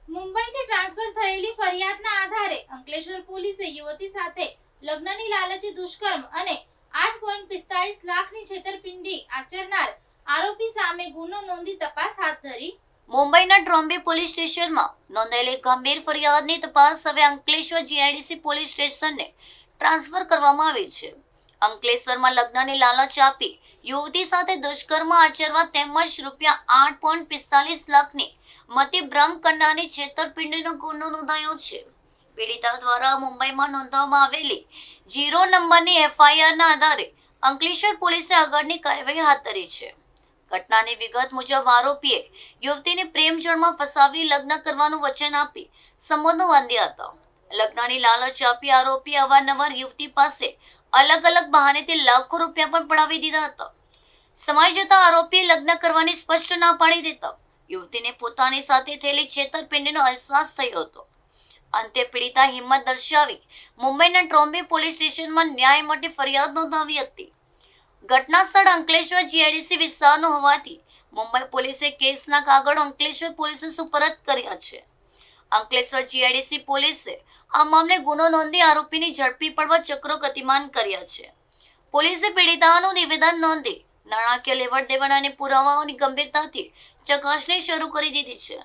મુંબઈથી ટ્રાન્સફર થયેલી ફરિયાદના આધારે અંકલેશ્વર પોલીસે યુવતી સાથે લગ્નની લાલચી દુષ્કર્મ અને 8.45 લાખની છેતરપિંડી આચરનાર આરોપી સામે ગુનો નોંધી તપાસ હાથ ધરી. મુંબઈના ટ્રોમ્બે પોલીસ સ્ટેશનમાં નોંધાયેલી ગંભીર ફરિયાદની તપાસ હવે અંકલેશ્વર જીઆઈડીસી પોલીસ સ્ટેશનને ટ્રાન્સફર કરવામાં આવી છે. અંકલેશ્વરમાં લગ્નની લાલચ આપી યુવતી સાથે દુષ્કર્મ આચરવા તેમજ ₹8.45 લાખની મતિભ્રમ કરનારની છેતરપિંડીનો ગુનો નોંધાયો છે. પીડિતા દ્વારા મુંબઈમાં નોંધવામાં આવેલી 0 નંબરની એફઆઈઆરના આધારે અંકલેશ્વર પોલીસે આગળની કાર્યવાહી હાથ ધરી છે. ઘટનાની વિગત મુજબ આરોપીએ યુવતીને પ્રેમજળમાં ફસાવી લગ્ન કરવાનું વચન આપી સંબંધો બાંધ્યા હતા. લગ્નની લાલચ આપી આરોપી અવારનવાર યુવતી પાસે અલગ અલગ બહાનેથી લાખો રૂપિયા પણ પડાવી દીધા હતા. સમય જતાં આરોપીએ લગ્ન કરવાની સ્પષ્ટ ના પાડી દેતા યુવતીને પોતાની સાથે થયેલી છેતરપિંડીનો અહેસાસ થયો હતો. અંતે પીડિતા હિંમત દર્શાવી મુંબઈના ટ્રોમ્બે પોલીસ સ્ટેશનમાં ન્યાય માટે ફરિયાદ નોંધાવી હતી. ઘટના સ્થળ અંકલેશ્વર જીઆઈડીસી વિસ્તારનો હોવાથી મુંબઈ પોલીસે કેસના કાગળો અંકલેશ્વર પોલીસે સુપરત કર્યા છે. અંકલેશ્વર જીઆઈડીસી પોલીસે આ મામલે ગુનો નોંધી આરોપીની ઝડપી પડવા ચક્રો ગતિમાન કર્યા છે. પોલીસે પીડિતાનું નિવેદન નોંધી નાણાકીય લેવડ દેવડ અને પુરાવાઓની ગંભીરતાથી ચકાસણી શરૂ કરી દીધી છે.